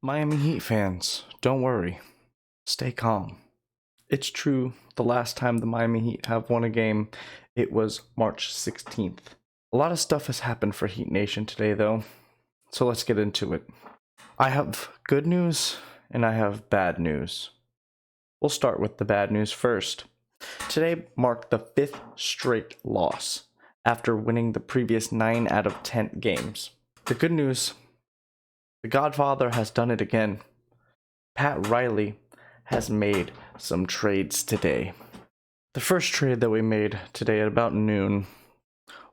Miami Heat fans, don't worry. Stay calm. It's true, the last time the Miami Heat have won a game, it was March 16th. A lot of stuff has happened for Heat Nation today, though, so let's get into it. I have good news and I have bad news. We'll start with the bad news first. Today marked the 5th straight loss after winning the previous 9 out of 10 games. The good news, the Godfather has done it again. Pat Riley has made some trades today. The first trade that we made today at about noon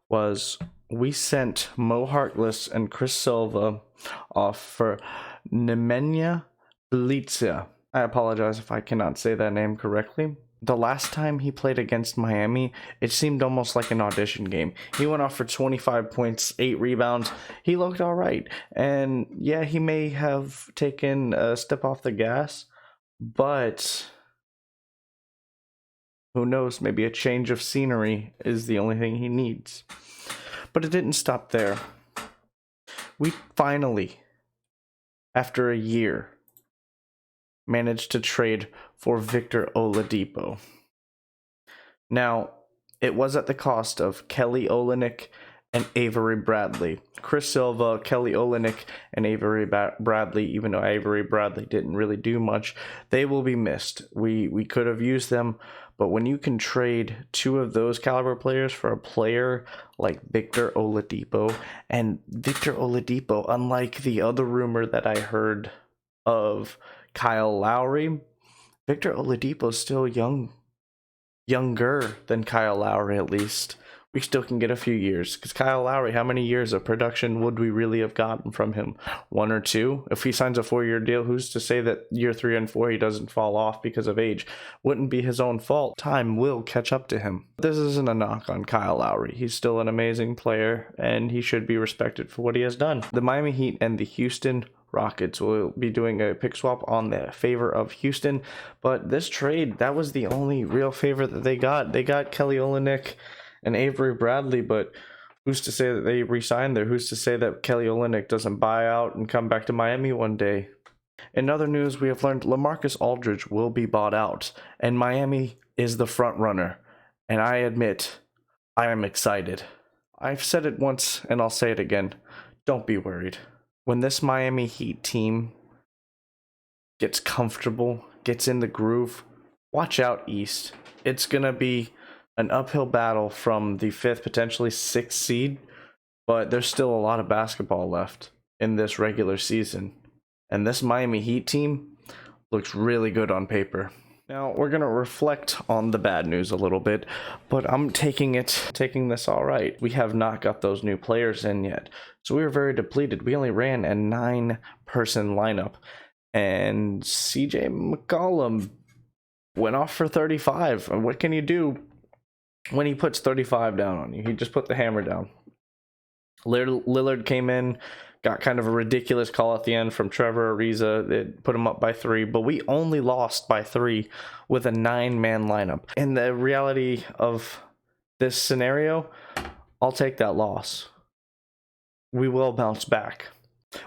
was we sent Mo Harkless and Chris Silva off for Nemanja Bjelica. I apologize if I cannot say that name correctly. The last time he played against Miami, it seemed almost like an audition game. He went off for 25 points, 8 rebounds. He looked all right. And yeah, he may have taken a step off the gas, but who knows, maybe a change of scenery is the only thing he needs. But it didn't stop there. We finally, after a year, managed to trade for Victor Oladipo. Now, it was at the cost of Kelly Olynyk and Avery Bradley. Chris Silva, Kelly Olynyk, and Avery Bradley, even though Avery Bradley didn't really do much, they will be missed. We could have used them, but when you can trade 2 of those caliber players for a player like Victor Oladipo, and Victor Oladipo, unlike the other rumor that I heard of Kyle Lowry, Victor Oladipo is still younger than Kyle Lowry at least. We still can get a few years, because Kyle Lowry, how many years of production would we really have gotten from him? 1 or 2? If he signs a 4-year deal, who's to say that year 3 and 4 he doesn't fall off because of age? Wouldn't be his own fault. Time will catch up to him. This isn't a knock on Kyle Lowry. He's still an amazing player, and he should be respected for what he has done. The Miami Heat and the Houston Rockets will be doing a pick swap on the favor of Houston, but this trade, that was the only real favor that they got. They got Kelly Olynyk and Avery Bradley, but who's to say that they re-signed there? Who's to say that Kelly Olynyk doesn't buy out and come back to Miami one day? In other news, we have learned LaMarcus Aldridge will be bought out, and Miami is the front runner, and I admit, I am excited. I've said it once, and I'll say it again. Don't be worried. When this Miami Heat team gets comfortable, gets in the groove, watch out East. It's going to be an uphill battle from the 5th, potentially 6th seed, but there's still a lot of basketball left in this regular season. And this Miami Heat team looks really good on paper. Now, we're going to reflect on the bad news a little bit, but I'm taking this all right. We have not got those new players in yet. So we were very depleted. We only ran a 9-person lineup, and CJ McCollum went off for 35. And what can you do when he puts 35 down on you? He just put the hammer down. Lillard came in, got kind of a ridiculous call at the end from Trevor Ariza that put him up by 3, but we only lost by 3 with a 9-man lineup. In the reality of this scenario, I'll take that loss. We will bounce back.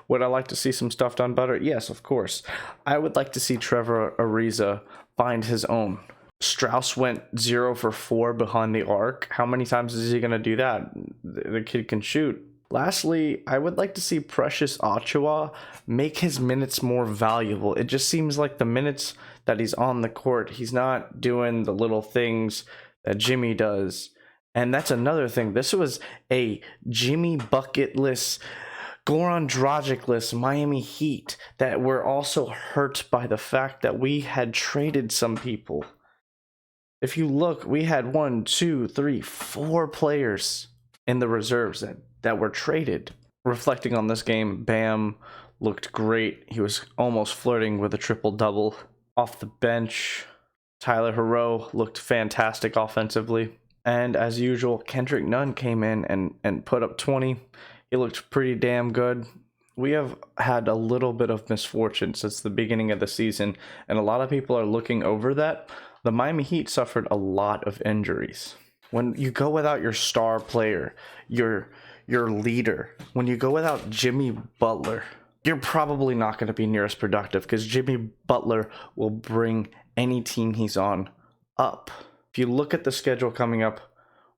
Would I like to see some stuff done better? Yes, of course. I would like to see Trevor Ariza find his own. Strauss went 0 for 4 behind the arc. How many times is he going to do that? The kid can shoot. Lastly, I would like to see Precious Achiuwa make his minutes more valuable. It just seems like the minutes that he's on the court, he's not doing the little things that Jimmy does. And that's another thing. This was a Jimmy bucketless, Goran Dragic-less Miami Heat that were also hurt by the fact that we had traded some people. If you look, we had 1, 2, 3, 4 players in the reserves that were traded. Reflecting on this game, Bam looked great. He was almost flirting with a triple-double. Off the bench, Tyler Herro looked fantastic offensively. And as usual, Kendrick Nunn came in and put up 20. He looked pretty damn good. We have had a little bit of misfortune since the beginning of the season, and a lot of people are looking over that. The Miami Heat suffered a lot of injuries. When you go without your star player, your leader, when you go without Jimmy Butler, you're probably not going to be near as productive because Jimmy Butler will bring any team he's on up. If you look at the schedule coming up,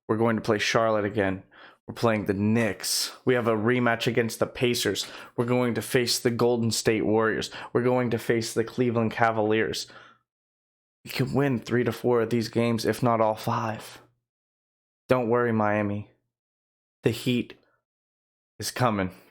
we're going to play Charlotte again. We're playing the Knicks. We have a rematch against the Pacers. We're going to face the Golden State Warriors. We're going to face the Cleveland Cavaliers. We can win 3 to 4 of these games, if not all 5. Don't worry, Miami. The Heat is coming.